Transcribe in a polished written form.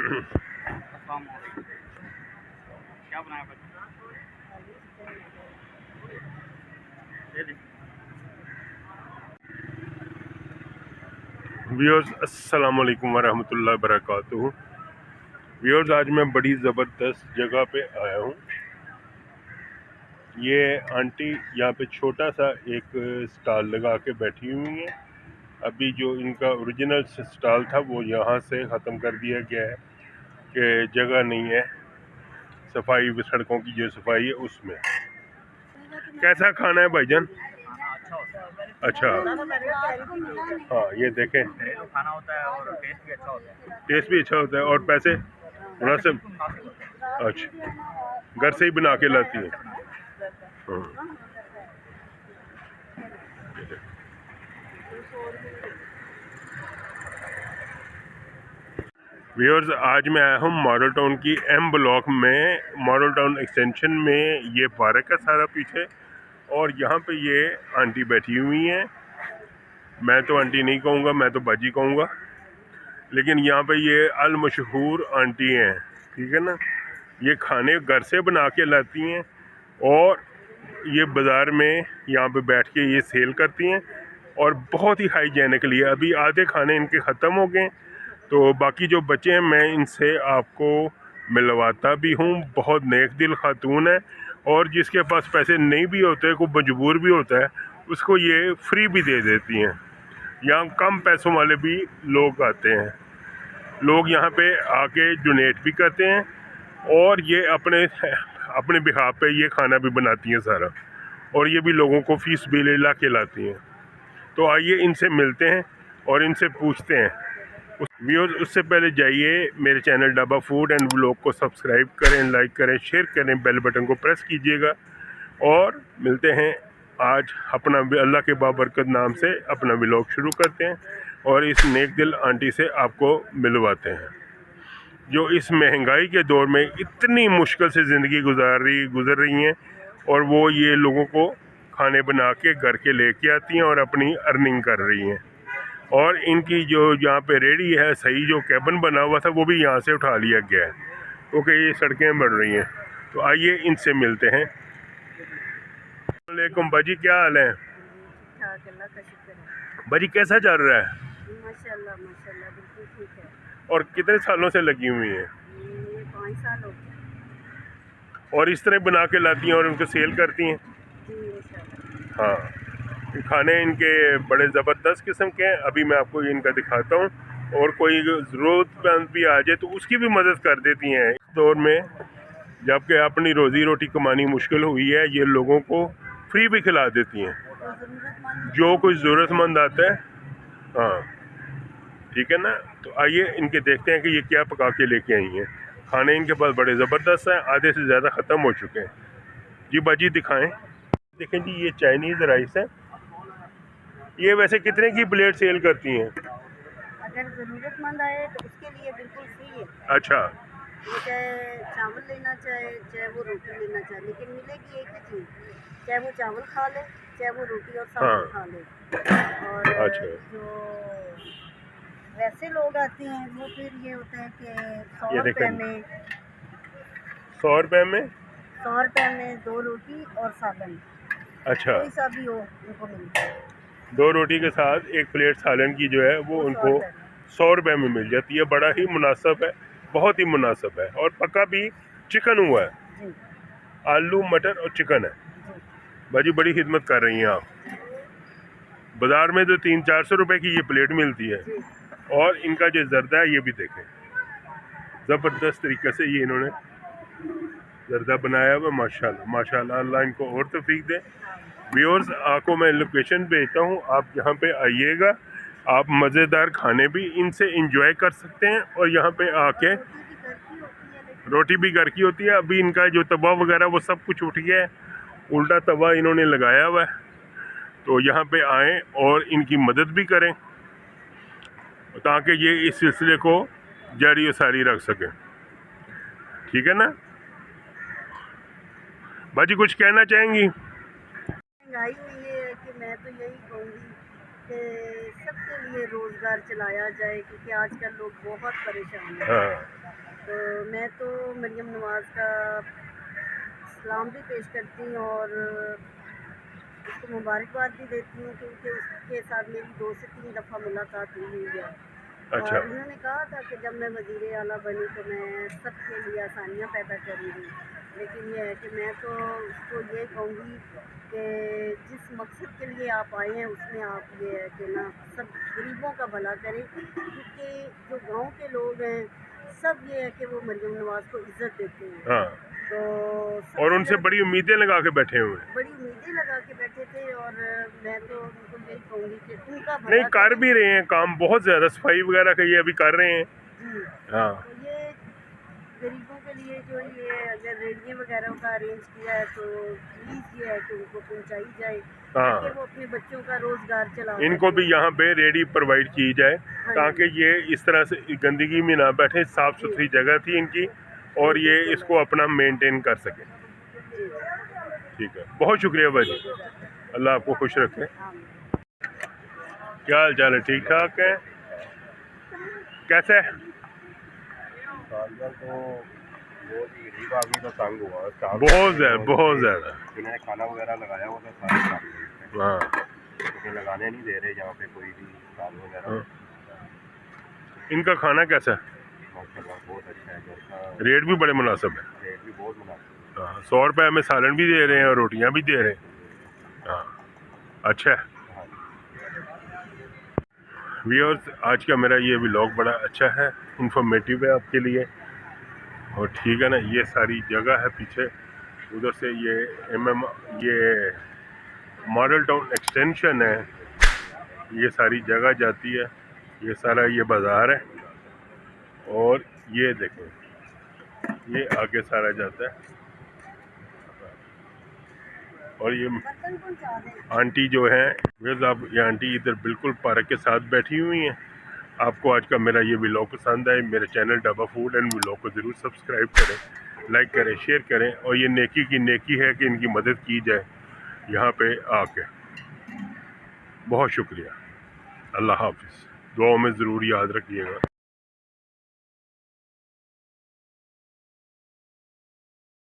क्या बनाया बच्चे? व्यूअर्स अस्सलाम वालेकुम वरहमतुल्लाहि वबरकातुहू। व्यूअर्स आज मैं बड़ी ज़बरदस्त जगह पे आया हूँ। ये आंटी यहाँ पे छोटा सा एक स्टॉल लगा के बैठी हुई हैं। अभी जो इनका ओरिजिनल स्टॉल था वो यहाँ से ख़त्म कर दिया गया है कि जगह नहीं है सफाई, सड़कों की जो सफाई है उसमें। कैसा खाना है भाईजान? अच्छा, हाँ ये देखें, खाना होता है और टेस्ट भी अच्छा होता है। टेस्ट भी अच्छा होता है और पैसे मुनासिब। अच्छा, घर से ही बना के लाती है। व्यूअर्स आज मैं आया हूँ मॉडल टाउन की एम ब्लॉक में, मॉडल टाउन एक्सटेंशन में। ये पार्क है सारा पीछे और यहाँ पे ये आंटी बैठी हुई हैं। मैं तो आंटी नहीं कहूँगा, मैं तो बाजी कहूँगा, लेकिन यहाँ पे ये अल मशहूर आंटी हैं, ठीक है ना। ये खाने घर से बना के लाती हैं और ये बाज़ार में यहाँ पे बैठ के ये सेल करती हैं और बहुत ही हाइजेनिकली है। अभी आधे खाने इनके ख़त्म हो गए, तो बाकी जो बचे हैं मैं इनसे आपको मिलवाता भी हूँ। बहुत नेक दिल खातून है और जिसके पास पैसे नहीं भी होते, कोई मजबूर भी होता है, उसको ये फ्री भी दे देती हैं। यहाँ कम पैसों वाले भी लोग आते हैं, लोग यहाँ पे आके डोनेट भी करते हैं और ये अपने बिहाफ पे ये खाना भी बनाती हैं सारा, और ये भी लोगों को फीस भी ला के लाती हैं। तो आइए इनसे मिलते हैं और इनसे पूछते हैं। व्यूअर्स उससे पहले जाइए मेरे channel dhaba food and vlog को सब्सक्राइब करें, लाइक करें, शेयर करें, बेल बटन को प्रेस कीजिएगा और मिलते हैं आज अपना अल्लाह के बाबरकत नाम से अपना व्लॉग शुरू करते हैं और इस नेक दिल आंटी से आपको मिलवाते हैं जो इस महंगाई के दौर में इतनी मुश्किल से ज़िंदगी गुजर रही हैं और वो ये लोगों को खाने बना के घर के लेके आती हैं और अपनी अर्निंग कर रही हैं। और इनकी जो यहाँ पे रेडी है, सही जो कैबिन बना हुआ था वो भी यहाँ से उठा लिया गया है क्योंकि ये सड़कें बढ़ रही हैं। तो आइए इनसे मिलते हैं। वालेकुम बाजी, क्या हाल है? बाजी कैसा चल रहा है? माशाल्लाह माशाल्लाह बिल्कुल ठीक है। और कितने सालों से लगी हुई हैं? ये 5 साल हो गए। और इस तरह बना के लाती हैं और उनको सेल करती हैं? जी इंशाल्लाह। हाँ, खाने इनके बड़े ज़बरदस्त किस्म के हैं। अभी मैं आपको इनका दिखाता हूँ और कोई ज़रूरतमंद भी आ जाए तो उसकी भी मदद कर देती हैं। इस दौर में जबकि अपनी रोज़ी रोटी कमानी मुश्किल हुई है, ये लोगों को फ्री भी खिला देती हैं जो कोई ज़रूरतमंद आता है। हाँ ठीक है ना। तो आइए इनके देखते हैं कि ये क्या पका के लेके आई हैं। खाने इनके पास बड़े ज़बरदस्त हैं, आधे से ज़्यादा ख़त्म हो चुके हैं। जी बाजी दिखाएं। देखें जी, ये चाइनीज़ राइस है। ये वैसे कितने की प्लेट सेल करती हैं? अगर ज़रूरतमंद आए तो उसके लिए बिल्कुल फ्री है। अच्छा, वो चाहे चावल लेना चाहे वो रोटी लेना चाहे, लेकिन मिलेगी एक ही चीज़, चाहे वो चावल खा ले चाहे वो रोटी और सालन खा ले। और अच्छा, जो वैसे लोग आते हैं वो फिर ये होता है कि ये 100 रुपये में 100 रुपये में 100 रुपये में 2 रोटी और सालन, अच्छा, कोई सा भी हो उनको मिलता है। 2 रोटी के साथ एक प्लेट सालन की जो है वो उनको 100 रुपये में मिल जाती है। बड़ा ही मुनासिब है, बहुत ही मुनासिब है। और पक्का भी चिकन हुआ है, जी आलू मटर और चिकन है। जी। बाजी बड़ी खिदमत कर रही हैं आप। बाज़ार में तो 300-400 रुपये की ये प्लेट मिलती है। जी। और इनका जो जर्दा है ये भी देखें, ज़बरदस्त तरीके से ये इन्होंने जर्दा बनाया हुआ। माशाल्लाह माशाल्लाह, अल्लाह इनको और तौफीक दे। व्यूअर्स आपको मैं लोकेशन भेजता हूँ, आप यहाँ पे आइएगा। आप मज़ेदार खाने भी इनसे इंजॉय कर सकते हैं और यहाँ पे आके रोटी भी घर की होती है। अभी इनका जो तवा वगैरह वो सब कुछ उठ गया है, उल्टा तवा इन्होंने लगाया हुआ है। तो यहाँ पे आएँ और इनकी मदद भी करें ताकि ये इस सिलसिले को जारी और सारी रख सकें, ठीक है ना। बाजी कुछ कहना चाहेंगी? महंगाई हुई है कि मैं तो यही कहूँगी कि सबके लिए रोज़गार चलाया जाए, क्योंकि आजकल लोग बहुत परेशान हैं। हाँ तो मैं तो मरियम नवाज़ का सलाम भी पेश करती हूँ और उसको मुबारकबाद भी देती हूँ, क्योंकि उसके साथ मेरी 2 से 3 दफ़ा मुलाकात हुई है। अच्छा। और उन्होंने कहा था कि जब मैं वज़ीर आला बनी तो मैं सबके लिए आसानियाँ पैदा करूँगी। लेकिन ये है कि मैं तो उसको ये कहूँगी कि जिस मकसद के लिए आप आए हैं उसमें आप ये है कि ना सब गरीबों का भला करें, क्योंकि जो गांव के लोग हैं सब ये है कि वो मरियम नवाज़ को इज़्ज़त देते हैं। हाँ, तो और उनसे बड़ी उम्मीदें लगा के बैठे हुए हैं। बड़ी उम्मीदें लगा के बैठे थे और मैं तो उनको यही कहूँगी कि उनका नहीं, भला कर करें। भी रहे हैं काम बहुत ज़्यादा, सफाई वगैरह का ये अभी कर रहे हैं। जी। हाँ तो ये गरीबों के लिए जो ये अगर रेडियो वगैरह का अरेंज किया है तो प्लीज़ ये है कि उनको पहुंचाई जाए, ताकि हाँ, वो अपने बच्चों का रोज़गार चला इनको भी सकें। यहाँ पे रेडी प्रोवाइड की जाए हाँ ताकि ये इस तरह से गंदगी में ना बैठे। साफ़ जी। सुथरी जगह थी इनकी और ये इसको अपना मेंटेन कर सकें। जी। ठीक है, बहुत शुक्रिया भाई, अल्लाह आपको खुश रखे। आमीन। क्या हाल चाल है? ठीक ठाक है? कैसे है? सालभर तो बहुत ही गरीब आदमी तो तंग हुआ है। बहुत ज़्यादा। जिन्होंने खाना वगैरह लगाया वो तो सारे काम करते हैं, हाँ क्योंकि लगाने नहीं दे रहे यहाँ पे कोई भी काम वगैरह। हाँ। इनका खाना कैसा है? माशाल्लाह बहुत अच्छा है, घर का रेट भी बड़े मुनासिब है। रेट भी बहुत मुनासिब हाँ, 100 रुपये में सालन भी दे रहे हैं और रोटियां भी दे रहे हैं। हाँ, अच्छा है। है। हाँ व्यूअर्स, आज का मेरा ये व्लॉग बड़ा अच्छा है, इंफॉर्मेटिव है आपके लिए। और ठीक है ना, ये सारी जगह है पीछे, उधर से ये ये मॉडल टाउन एक्सटेंशन है, ये सारी जगह जाती है, ये सारा ये बाज़ार है और ये देखें ये आगे सारा जाता है। और ये बर्तन पहुंचा दें। आंटी जो है व्यूअर्स, आप ये आंटी इधर बिल्कुल पार्क के साथ बैठी हुई हैं। आपको आज का मेरा ये व्लॉग पसंद आए, मेरे चैनल डब्बा फूड एंड व्लॉग को ज़रूर सब्सक्राइब करें, लाइक करें, शेयर करें। और ये नेकी की नेकी है कि इनकी मदद की जाए यहाँ पे आके। बहुत शुक्रिया, अल्लाह हाफिज़। दुआओं में ज़रूर याद रखिएगा।